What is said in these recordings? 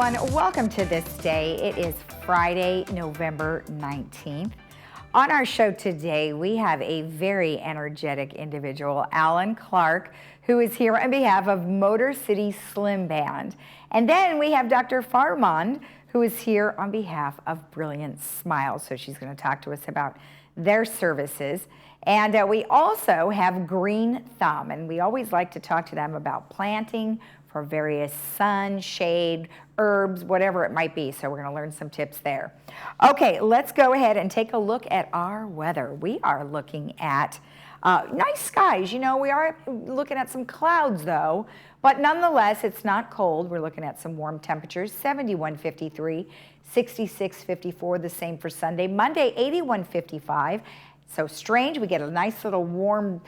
everyone. Welcome to This Day. It is Friday, November 19th. On our show today, we have a very energetic individual, Alan Clark, who is here on behalf of Motor City Slim Band. And then we have Dr. Farmand, who is here on behalf of Brilliant Smiles. So she's going to talk to us about their services. And we also have Green Thumb, and we always like to talk to them about planting for various sun, shade, herbs, whatever it might be. So we're going to learn some tips there. Okay, let's go ahead and take a look at our weather. We are looking at nice skies. You know, we are looking at some clouds though, but nonetheless, it's not cold. We're looking at some warm temperatures, 71-53, 66-54, the same for Sunday. Monday, 81-55. So strange, we get a nice little warm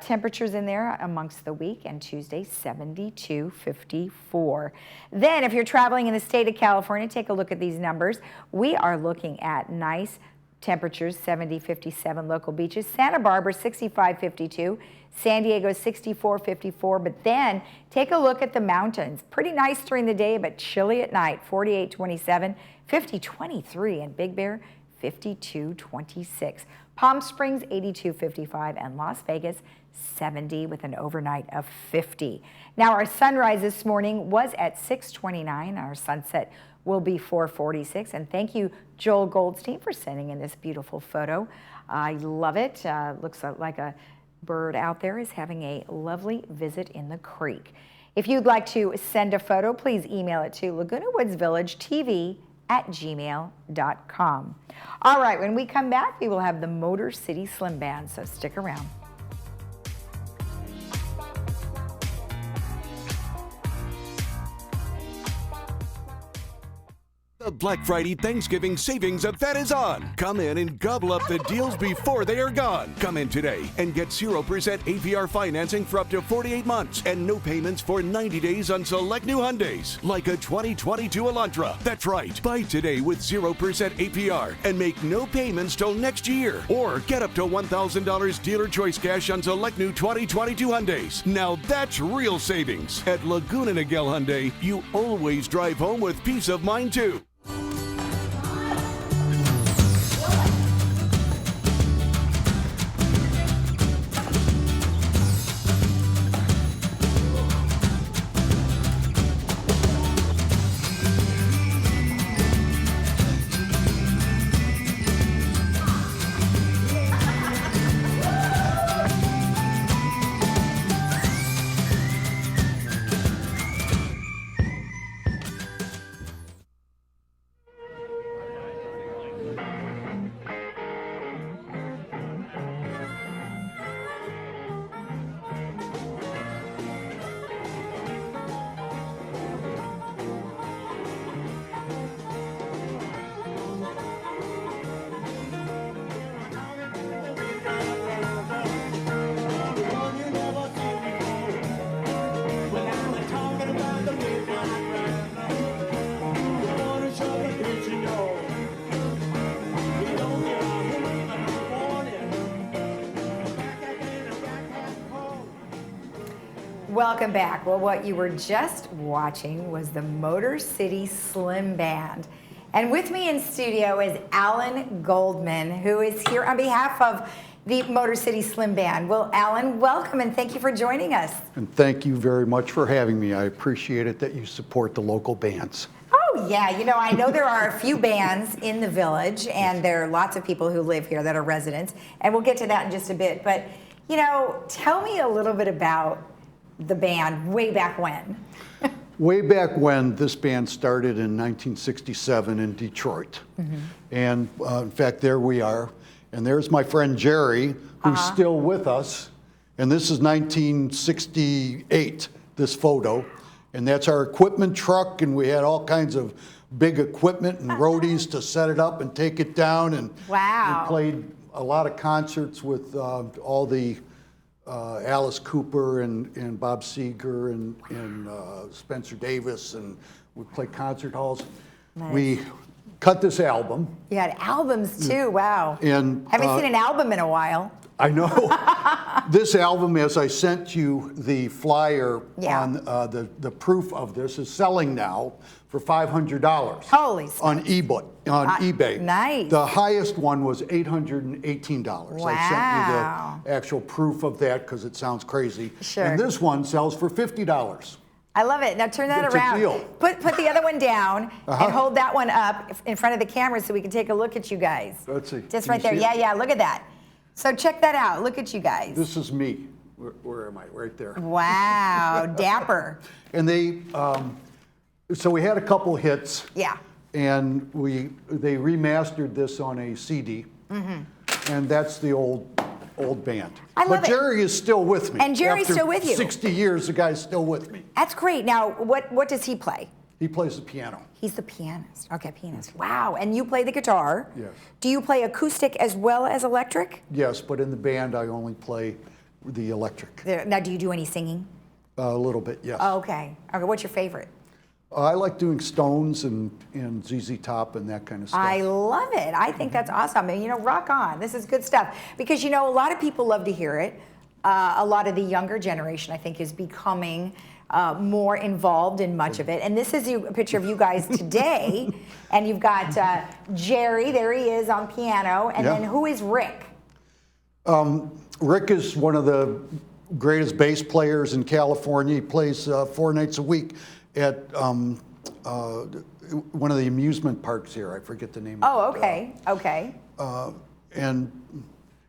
temperatures in there amongst the week, and Tuesday 72-54. Then if you're traveling in the state of California, take a look at these numbers. We are looking at nice temperatures, 70-57 local beaches. Santa Barbara 65-52, San Diego 64-54, but then take a look at the mountains. Pretty nice during the day, but chilly at night, 48-27, 50-23 in Big Bear, 52-26. Palm Springs 82-55, and Las Vegas 70 with an overnight of 50. Now our sunrise this morning was at 6:29. Our sunset will be 4:46. And thank you, Joel Goldstein, for sending in this beautiful photo. I love it. Looks like a bird out there is having a lovely visit in the creek. If you'd like to send a photo, please email it to Laguna Woods Village TV @gmail.com. All right, when we come back, we will have the Motor City Slim Band, so stick around. The Black Friday Thanksgiving Savings Event is on. Come in and gobble up the deals before they are gone. Come in today and get 0% APR financing for up to 48 months and no payments for 90 days on select new Hyundais, like a 2022 Elantra. That's right. Buy today with 0% APR and make no payments till next year. Or get up to $1,000 dealer choice cash on select new 2022 Hyundais. Now that's real savings. At Laguna Niguel Hyundai, you always drive home with peace of mind too. Welcome back. Well, what you were just watching was the Motor City Slim Band. And with me in studio is Alan Goldman, who is here on behalf of the Motor City Slim Band. Well, Alan, welcome and thank you for joining us. And thank you very much for having me. I appreciate it that you support the local bands. Oh, yeah. You know, I know there are a few bands in the village, and there are lots of people who live here that are residents, and we'll get to that in just a bit. But, you know, tell me a little bit about the band way back when. Way back when, this band started in 1967 in Detroit. And in fact, there we are. And there's my friend Jerry, who's still with us. And this is 1968, this photo. And that's our equipment truck, and we had all kinds of big equipment and roadies to set it up and take it down. And wow. We played a lot of concerts with all the Alice Cooper and Bob Seger and Spencer Davis, and we played concert halls. Nice. We cut this album. You had albums too, wow. And haven't seen an album in a while. I know. This album, as I sent you the flyer on the proof of this, is selling now for $500. Holy smokes. On eBay. Nice. The highest one was $818. Wow. I sent you the actual proof of that because it sounds crazy. Sure. And this one sells for $50. I love it. Now turn that It's a around. deal. Put the other one down and hold that one up in front of the camera so we can take a look at you guys. Let's see. Just Can right you there. see Yeah, it? yeah. Look at that. So check that out. Look at you guys. This is me. Where am I? Right there. Wow, dapper. And they, so we had a couple hits. Yeah. And they remastered this on a CD. And that's the old band. I love but Jerry is still with me. And Jerry's After still with you. 60 years, the guy's still with me. That's great. Now, what does he play? He plays the piano. He's the pianist. Okay, pianist. Wow. And you play the guitar. Yes. Do you play acoustic as well as electric? Yes, but in the band, I only play the electric. Now, do you do any singing? A little bit, yes. Oh, okay. Okay. What's your favorite? I like doing Stones and ZZ Top and that kind of stuff. I love it. I think that's awesome. And, rock on. This is good stuff. Because, a lot of people love to hear it. A lot of the younger generation, I think, is becoming more involved in much of it. And this is a picture of you guys today. And you've got Jerry, there he is on piano. And then who is Rick? Rick is one of the greatest bass players in California. He plays 4 nights a week at one of the amusement parks here. I forget the name of it. Oh, okay. Okay.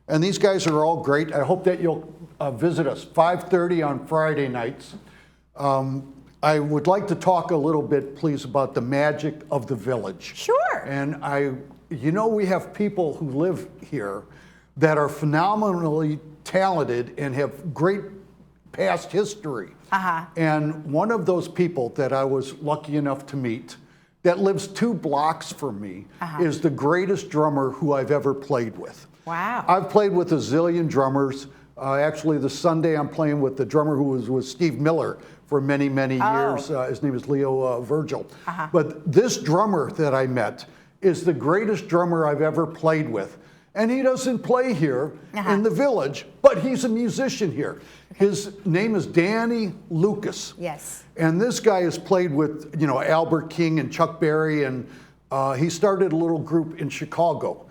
And these guys are all great. I hope that you'll visit us 5:30 on Friday nights. I would like to talk a little bit, please, about the magic of the village. Sure. And we have people who live here that are phenomenally talented and have great past history. And one of those people that I was lucky enough to meet that lives 2 blocks from me is the greatest drummer who I've ever played with. Wow. I've played with a zillion drummers. Actually, this Sunday I'm playing with the drummer who was with Steve Miller for many, many years. His name is Leo Virgil. But this drummer that I met is the greatest drummer I've ever played with. And he doesn't play here in the village, but he's a musician here. His name is Danny Lucas. Yes. And this guy has played with, Albert King and Chuck Berry, and he started a little group in Chicago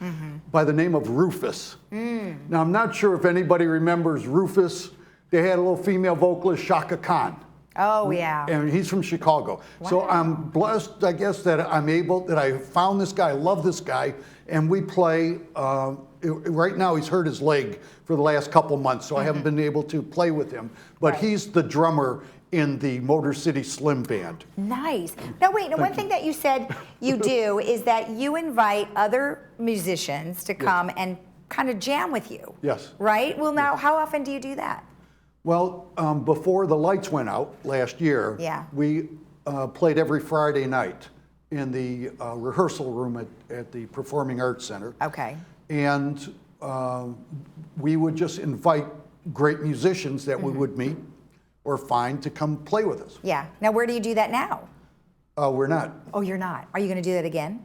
by the name of Rufus. Now, I'm not sure if anybody remembers Rufus. They had a little female vocalist, Shaka Khan. Oh, yeah. And he's from Chicago. Wow. So I'm blessed, I guess, that I found this guy, I love this guy, and we play, right now he's hurt his leg for the last couple months, so I haven't been able to play with him, but he's the drummer in the Motor City Slim Band. Nice. Now wait, one thing that you said you do is that you invite other musicians to come and kind of jam with you. Yes. Right? Well, now, how often do you do that? Well, before the lights went out last year, we played every Friday night in the rehearsal room at the Performing Arts Center. Okay. And we would just invite great musicians that we would meet or find to come play with us. Yeah. Now, where do you do that now? We're not. Oh, you're not. Are you going to do that again?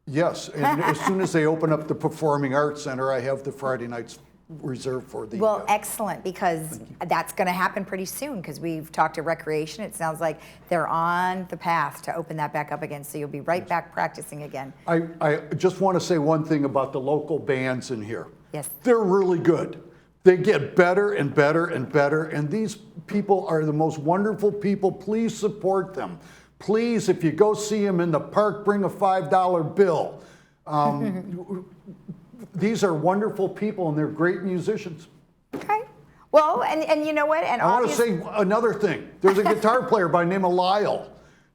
Yes, and as soon as they open up the Performing Arts Center, I have the Friday nights reserved for the... Well, excellent, because that's going to happen pretty soon, because we've talked to Recreation. It sounds like they're on the path to open that back up again, so you'll be right back practicing again. I just want to say one thing about the local bands in here. Yes. They're really good. They get better and better and better, and these people are the most wonderful people. Please support them. Please, if you go see them in the park, bring a $5 bill. These are wonderful people, and they're great musicians. Okay. Well, and you know what? And I want to say another thing. There's a guitar player by the name of Lyle.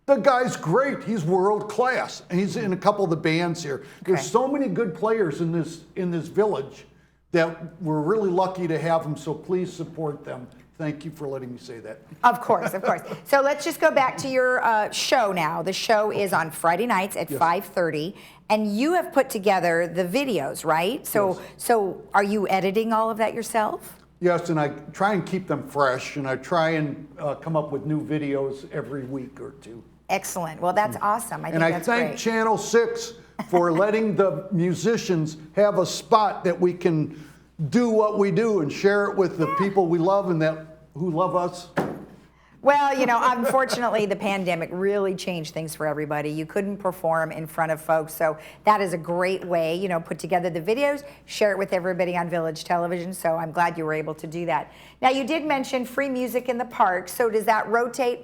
The guy's great. He's world class, and he's in a couple of the bands here. There's so many good players in this village that we're really lucky to have them. So please support them. Thank you for letting me say that. Of course, of course. So let's just go back to your show now. The show is on Friday nights at 5:30, and you have put together the videos, right? So, so are you editing all of that yourself? Yes, and I try and keep them fresh, and I try and come up with new videos every week or two. Excellent. Well, that's awesome. I think and I that's thank great. Channel 6 for letting the musicians have a spot that we can do what we do and share it with the people we love and who love us. Well, unfortunately, the pandemic really changed things for everybody. You couldn't perform in front of folks, so that is a great way, put together the videos, share it with everybody on Village Television, so I'm glad you were able to do that. Now, you did mention free music in the park, so does that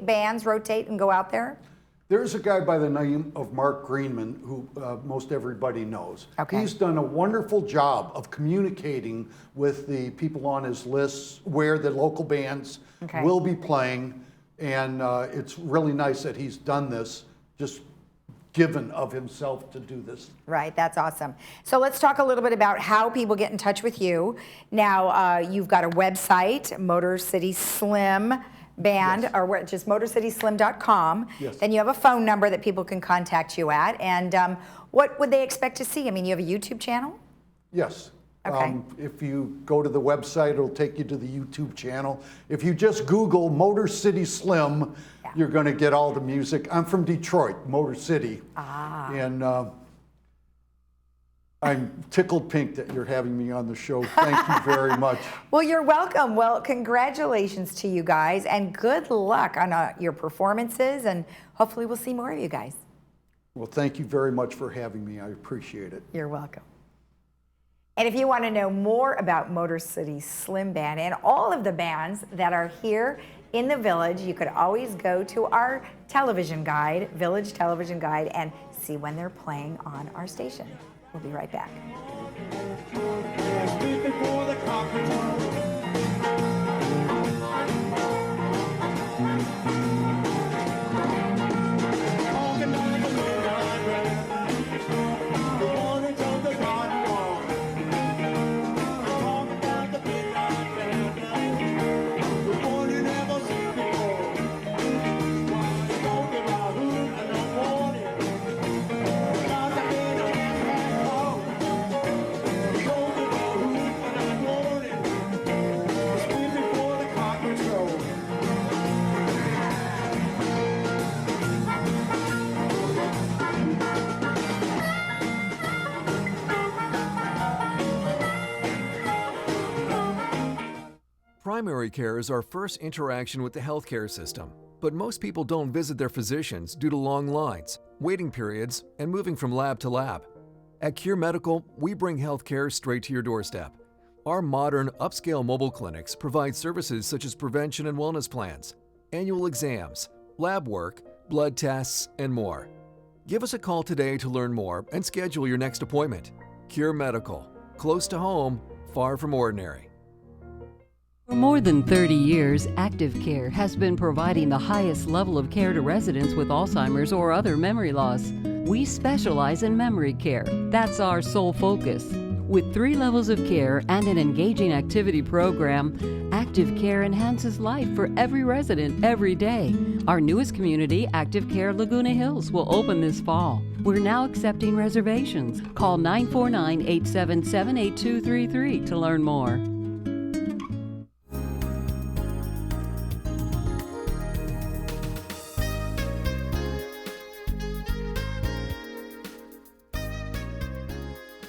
bands rotate and go out there? There's a guy by the name of Mark Greenman who most everybody knows. Okay. He's done a wonderful job of communicating with the people on his lists where the local bands will be playing. And it's really nice that he's done this, just given of himself to do this. Right, that's awesome. So let's talk a little bit about how people get in touch with you. Now, you've got a website, Motor City Slim Band, or just motorcityslim.com. Yes. Then you have a phone number that people can contact you at. And what would they expect to see? I mean, you have a YouTube channel? Yes. Okay. If you go to the website, it'll take you to the YouTube channel. If you just Google Motor City Slim, you're going to get all the music. I'm from Detroit, Motor City. And I'm tickled pink that you're having me on the show. Thank you very much. Well, you're welcome. Well, congratulations to you guys, and good luck on your performances, and hopefully we'll see more of you guys. Well, thank you very much for having me. I appreciate it. You're welcome. And if you want to know more about Motor City Slim Band and all of the bands that are here in the Village, you could always go to our television guide, Village Television Guide, and see when they're playing on our station. We'll be right back. Primary care is our first interaction with the healthcare system, but most people don't visit their physicians due to long lines, waiting periods, and moving from lab to lab. At Cure Medical, we bring healthcare straight to your doorstep. Our modern, upscale mobile clinics provide services such as prevention and wellness plans, annual exams, lab work, blood tests, and more. Give us a call today to learn more and schedule your next appointment. Cure Medical, close to home, far from ordinary. For more than 30 years, Active Care has been providing the highest level of care to residents with Alzheimer's or other memory loss. We specialize in memory care. That's our sole focus. With 3 levels of care and an engaging activity program, Active Care enhances life for every resident every day. Our newest community, Active Care Laguna Hills, will open this fall. We're now accepting reservations. Call 949-877-8233 to learn more.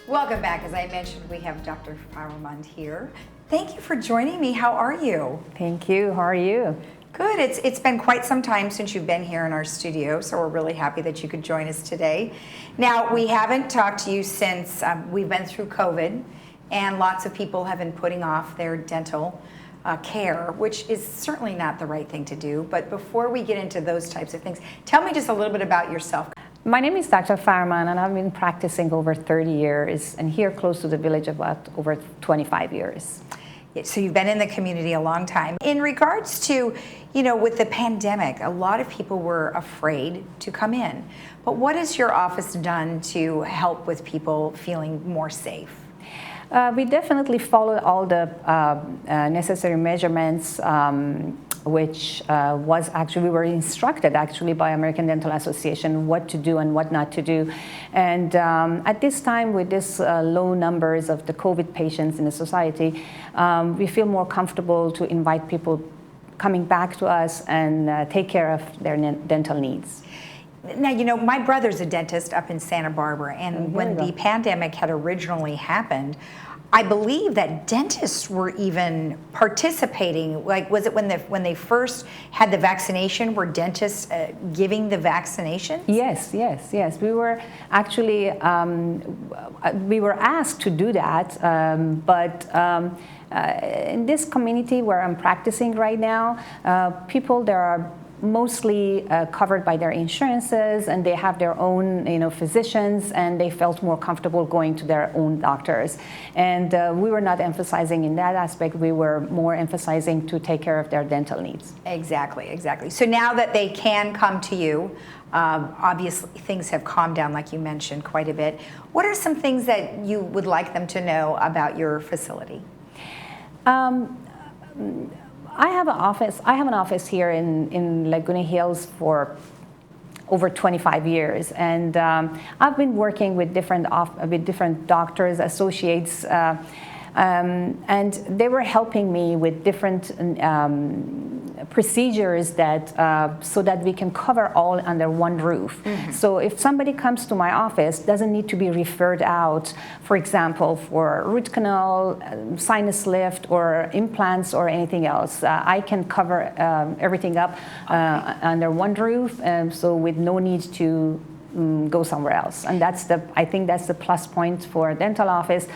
Welcome back. As I mentioned, we have Dr. Farmand here. Thank you for joining me. How are you? Thank you. How are you? Good. It's been quite some time since you've been here in our studio, so we're really happy that you could join us today. Now, we haven't talked to you since we've been through COVID, and lots of people have been putting off their dental care, which is certainly not the right thing to do. But before we get into those types of things, tell me just a little bit about yourself. My name is Dr. Farman, and I've been practicing over 30 years, and here close to the village about over 25 years. So you've been in the community a long time. In regards to, with the pandemic, a lot of people were afraid to come in. But what has your office done to help with people feeling more safe? We definitely followed all the necessary measurements, which was actually, we were instructed actually by American Dental Association what to do and what not to do. And at this time, with this low numbers of the COVID patients in the society, we feel more comfortable to invite people coming back to us and take care of their dental needs. Now, you know, my brother's a dentist up in Santa Barbara, and when the pandemic had originally happened, I believe that dentists were even participating. Like, was it when they first had the vaccination, were dentists giving the vaccination? Yes. We were actually, we were asked to do that, but in this community where I'm practicing right now, people there are mostly covered by their insurances, and they have their own, you know, physicians, and they felt more comfortable going to their own doctors. And we were not emphasizing in that aspect. We were more emphasizing to take care of their dental needs. Exactly. So now that they can come to you, obviously things have calmed down, like you mentioned, quite a bit. What are some things that you would like them to know about your facility? I have an office here in Laguna Hills for over 25 years, and I've been working with different doctors, associates, and they were helping me with different procedures that so that we can cover all under one roof. So if somebody comes to my office, doesn't need to be referred out, for example, for root canal, sinus lift, or implants, or anything else. I can cover everything up under one roof, so with no need to go somewhere else. And I think that's the plus point for a dental office,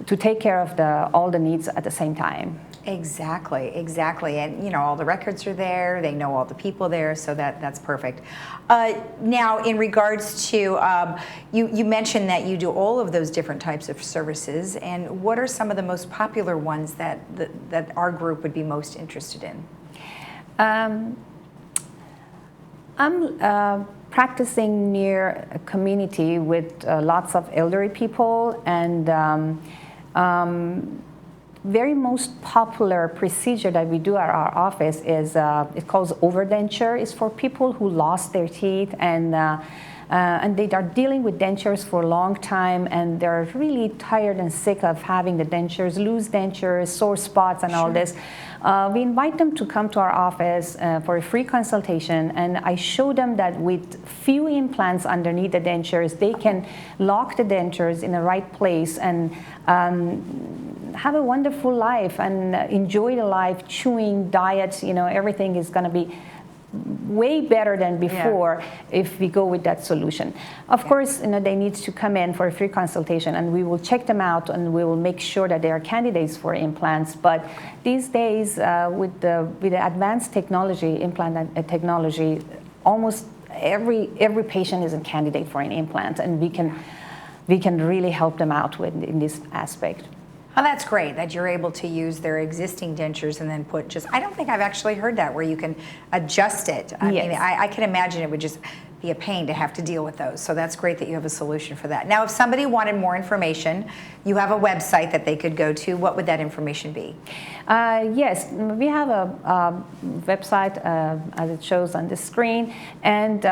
to take care of all the needs at the same time. Exactly. And, you know, all the records are there, they know all the people there, so that's perfect. Now, in regards to, you mentioned that you do all of those different types of services, and what are some of the most popular ones that our group would be most interested in? I'm practicing near a community with lots of elderly people, and very most popular procedure that we do at our office is it's called overdenture. It's for people who lost their teeth, and they are dealing with dentures for a long time, and they're really tired and sick of having the dentures, loose dentures, sore spots, and all this. We invite them to come to our office for a free consultation, and I show them that with few implants underneath the dentures, they can lock the dentures in the right place and have a wonderful life and enjoy the life, chewing, diet, you know, everything is going to be way better than before if we go with that solution. Of course, you know, they need to come in for a free consultation, and we will check them out, and we will make sure that they are candidates for implants. But these days, with the advanced technology, implant technology, almost every patient is a candidate for an implant, and we can really help them out in this aspect. Oh, that's great that you're able to use their existing dentures and then put I don't think I've actually heard that, where you can adjust it. I mean, I can imagine it would just be a pain to have to deal with those. So that's great that you have a solution for that. Now, if somebody wanted more information, you have a website that they could go to. What would that information be? Yes, we have a website as it shows on the screen, and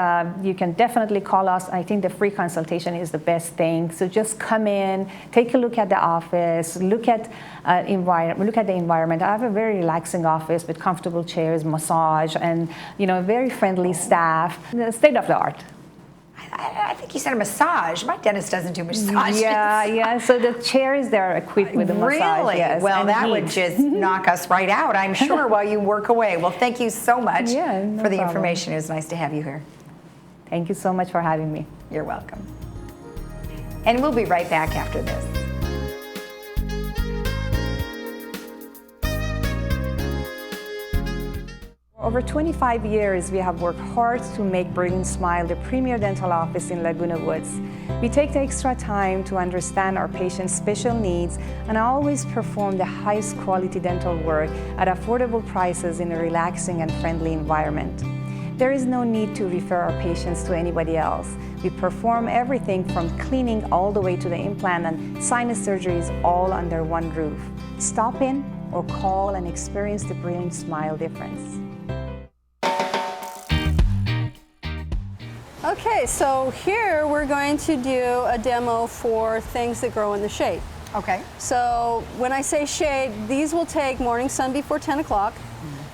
you can definitely call us. I think the free consultation is the best thing. So just come in, take a look at the office, look at the environment. I have a very relaxing office with comfortable chairs, massage, and, you know, very friendly staff. State of the art. I think you said a massage. My dentist doesn't do massages. Yeah. So the chairs, they're equipped with a massage. Really? Yes, well, that would just knock us right out, I'm sure, while you work away. Well, thank you so much for the information. It was nice to have you here. Thank you so much for having me. You're welcome. And we'll be right back after this. Over 25 years, we have worked hard to make Brilliant Smile the premier dental office in Laguna Woods. We take the extra time to understand our patients' special needs and always perform the highest quality dental work at affordable prices in a relaxing and friendly environment. There is no need to refer our patients to anybody else. We perform everything from cleaning all the way to the implant and sinus surgeries all under one roof. Stop in or call and experience the Brilliant Smile difference. Okay, so here we're going to do a demo for things that grow in the shade. Okay. So when I say shade, these will take morning sun before 10 o'clock,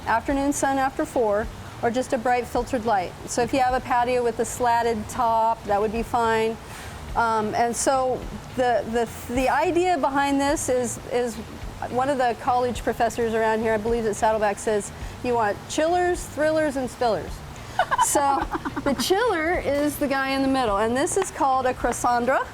afternoon sun after 4, or just a bright filtered light. So if you have a patio with a slatted top, that would be fine. And so the idea behind this is one of the college professors around here, I believe at Saddleback, says you want chillers, thrillers, and spillers. So the chiller is the guy in the middle, and this is called a Cressandra.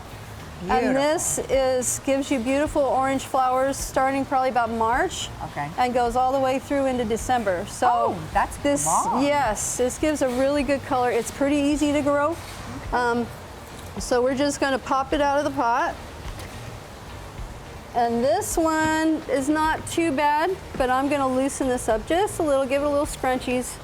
And this gives you beautiful orange flowers starting probably about March, and goes all the way through into December. So that's long. Yes, this gives a really good color. It's pretty easy to grow. So we're just going to pop it out of the pot. And this one is not too bad, but I'm going to loosen this up just a little, give it a little scrunchies.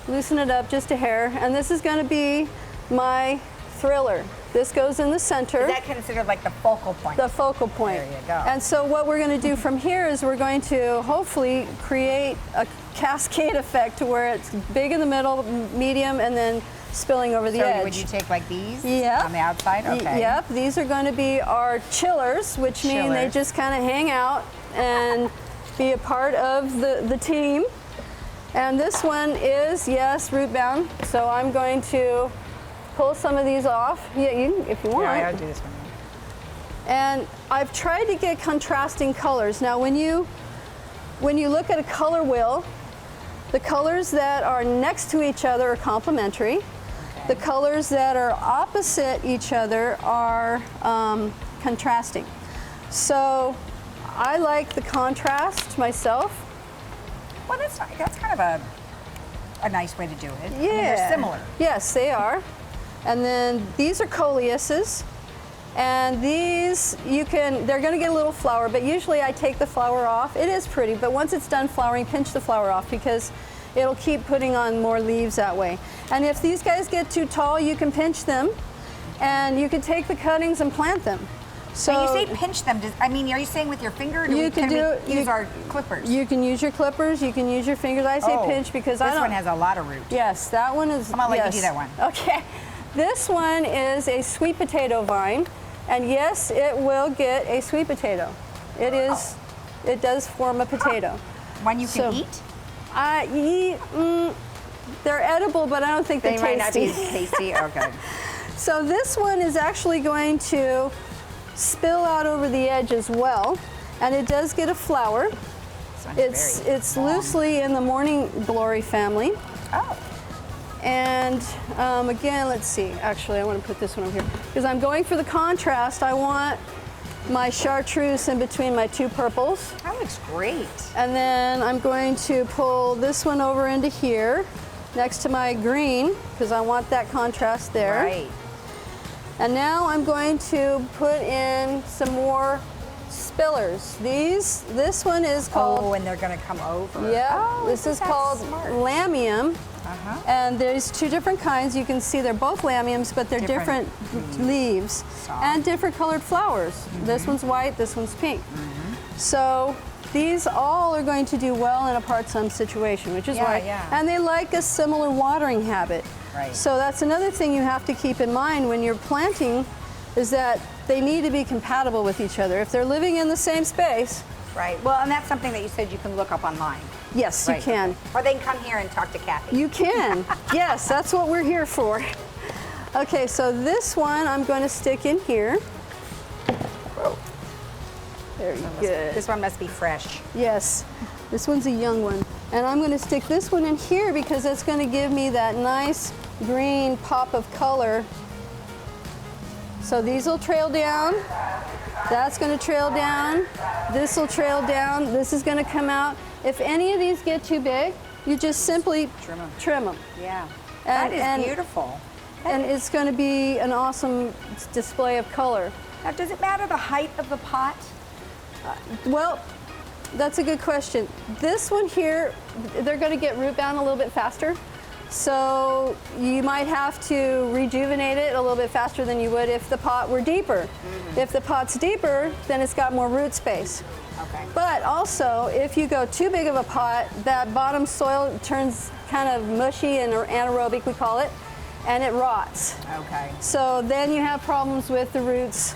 Loosen it up just a hair. And this is going to be my thriller. This goes in the center. Is that considered like the focal point? The focal point. There you go. And so what we're going to do from here is we're going to hopefully create a cascade effect to where it's big in the middle, medium, and then spilling over the edge. Would you take like these Yep. on the outside? Okay. Yep, these are going to be our chillers, which mean they just kind of hang out and be a part of the team. And this one is, yes, root bound. So I'm going to pull some of these off. Yeah, you can, if you want. Yeah, I'll do this one. And I've tried to get contrasting colors. Now, when you look at a color wheel, the colors that are next to each other are complementary. The colors that are opposite each other are contrasting. So I like the contrast myself. Well, that's kind of a nice way to do it. Yeah. I mean, they're similar. Yes, they are. And then these are Coleuses. And these, they're going to get a little flower, but usually I take the flower off. It is pretty, but once it's done flowering, pinch the flower off because it'll keep putting on more leaves that way. And if these guys get too tall, you can pinch them, and you can take the cuttings and plant them. So when you say pinch them, are you saying with your finger, or can we use our clippers? You can use your clippers, you can use your fingers. I say pinch because this one has a lot of root. Yes, that one is. I'm gonna let you do that one. Okay. This one is a sweet potato vine, and yes, it will get a sweet potato. It does form a potato. One you can eat? They're edible, but I don't think they're tasty. They might not be tasty. Okay. So this one is actually going to spill out over the edge as well, and it does get a flower. It's loosely in the morning glory family. Oh. And again, let's see. Actually, I want to put this one over here because I'm going for the contrast. I want my chartreuse in between my two purples. That looks great. And then I'm going to pull this one over into here next to my green because I want that contrast there. Right. And now I'm going to put in some more spillers. This one is called. Oh, and they're going to come over. Yeah. Oh, this is called Lamium. And there's two different kinds. You can see they're both Lamiums, but they're different leaves and different colored flowers. This one's white, this one's pink. So these all are going to do well in a part-sun situation, which is why. And they like a similar watering habit. Right. So that's another thing you have to keep in mind when you're planting is that they need to be compatible with each other. If they're living in the same space. Right. Well, and that's something that you said you can look up online. Yes, you can. Or they can come here and talk to Kathy. You can. Yes, that's what we're here for. Okay, so this one I'm going to stick in here. Very good. This one must be fresh. Yes, this one's a young one. And I'm going to stick this one in here because it's going to give me that nice green pop of color. So these will trail down. That's going to trail down. This will trail down. This is going to come out. If any of these get too big, you just simply trim them. Yeah. And, that is beautiful. And it's going to be an awesome display of color. Now, does it matter the height of the pot? Well, that's a good question. This one here, they're going to get root bound a little bit faster. So you might have to rejuvenate it a little bit faster than you would if the pot were deeper. If the pot's deeper, then it's got more root space. Okay. But also, if you go too big of a pot, that bottom soil turns kind of mushy and anaerobic, we call it, and it rots. Okay. So then you have problems with the roots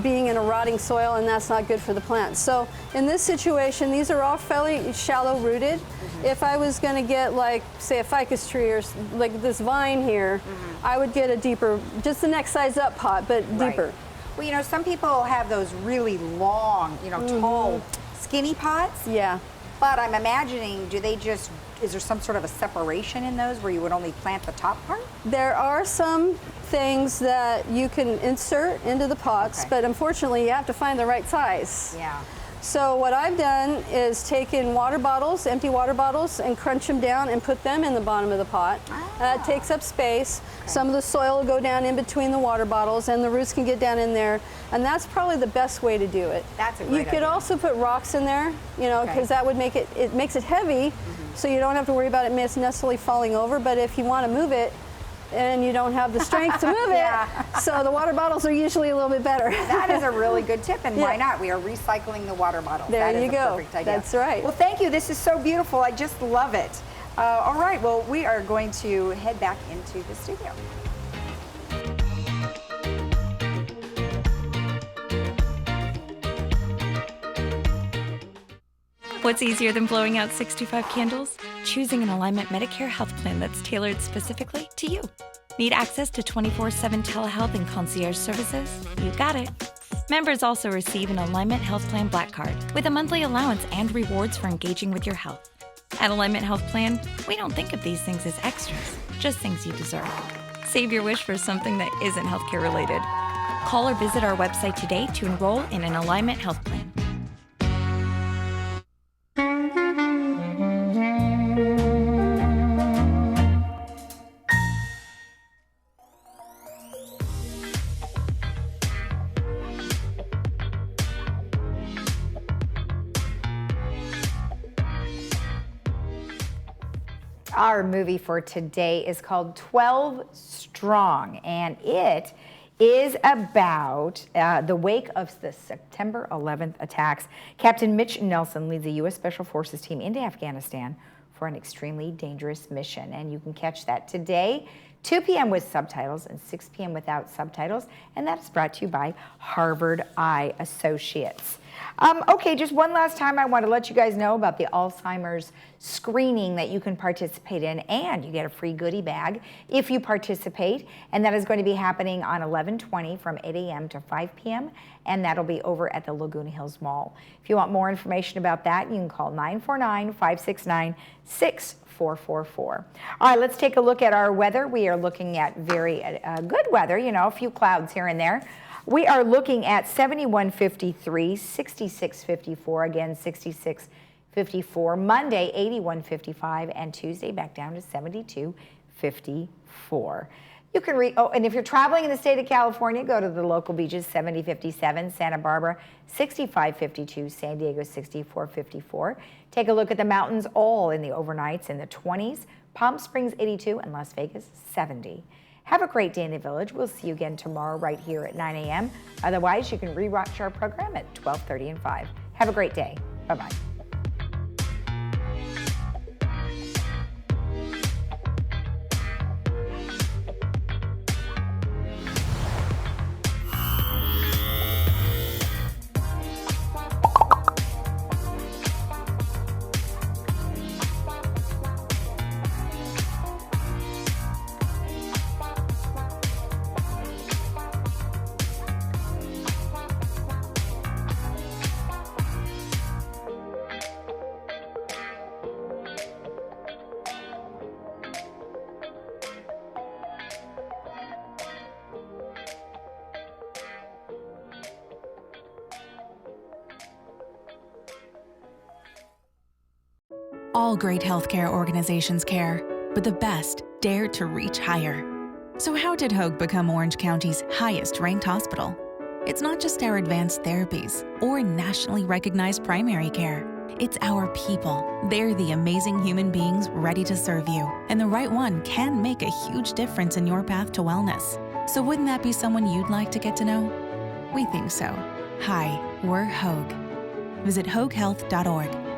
being in a rotting soil, and that's not good for the plants. So in this situation, these are all fairly shallow rooted. If I was going to get, like, say, a ficus tree or like this vine here, I would get a deeper, just the next size up pot, but deeper. Well, you know, some people have those really long, you know, tall, skinny pots. Yeah. But I'm imagining, do they just, is there some sort of a separation in those where you would only plant the top part? There are some things that you can insert into the pots, but unfortunately you have to find the right size. Yeah. So what I've done is taken water bottles, empty water bottles, and crunch them down and put them in the bottom of the pot. That takes up space. Some of the soil will go down in between the water bottles, and the roots can get down in there. And that's probably the best way to do it. That's a great You could idea. also put rocks in there, you know, because that would make it makes it heavy, so you don't have to worry about it necessarily falling over. But if you want to move it, and you don't have the strength to move it, so the water bottles are usually a little bit better. That is a really good tip, and why not? We are recycling the water bottles. There you That is go. a perfect idea. That's right. Well, thank you. This is so beautiful. I just love it. All right, well, we are going to head back into the studio. What's easier than blowing out 65 candles? Choosing an Alignment Medicare health plan that's tailored specifically to you. Need access to 24/7 telehealth and concierge services? You got it. Members also receive an Alignment Health Plan Black Card with a monthly allowance and rewards for engaging with your health. At Alignment Health Plan, we don't think of these things as extras, just things you deserve. Save your wish for something that isn't healthcare related. Call or visit our website today to enroll in an Alignment Health Plan. Our movie for today is called 12 Strong, and it is about the wake of the September 11th attacks. Captain Mitch Nelson leads the U.S. Special Forces team into Afghanistan for an extremely dangerous mission, and you can catch that today, 2 p.m. with subtitles and 6 p.m. without subtitles, and that is brought to you by Harvard Eye Associates. Okay, just one last time, I want to let you guys know about the Alzheimer's screening that you can participate in, and you get a free goodie bag if you participate, and that is going to be happening on 11/20 from 8 a.m. to 5 p.m., and that'll be over at the Laguna Hills Mall. If you want more information about that, you can call 949-569-6444. All right, let's take a look at our weather. We are looking at very good weather, you know, a few clouds here and there. We are looking at 71.53, 66.54, again 66.54, Monday 81.55, and Tuesday back down to 72.54. You can and if you're traveling in the state of California, go to the local beaches, 70.57, Santa Barbara 65.52, San Diego 64.54. Take a look at the mountains, all in the overnights in the 20s, Palm Springs 82, and Las Vegas 70. Have a great day in the village. We'll see you again tomorrow right here at 9 a.m. Otherwise, you can rewatch our program at 12:30 and 5. Have a great day. Bye-bye. All great healthcare organizations care, but the best dare to reach higher. So how did Hoag become Orange County's highest-ranked hospital? It's not just our advanced therapies or nationally recognized primary care. It's our people. They're the amazing human beings ready to serve you, and the right one can make a huge difference in your path to wellness. So wouldn't that be someone you'd like to get to know? We think so. Hi, we're Hoag. Visit hoaghealth.org.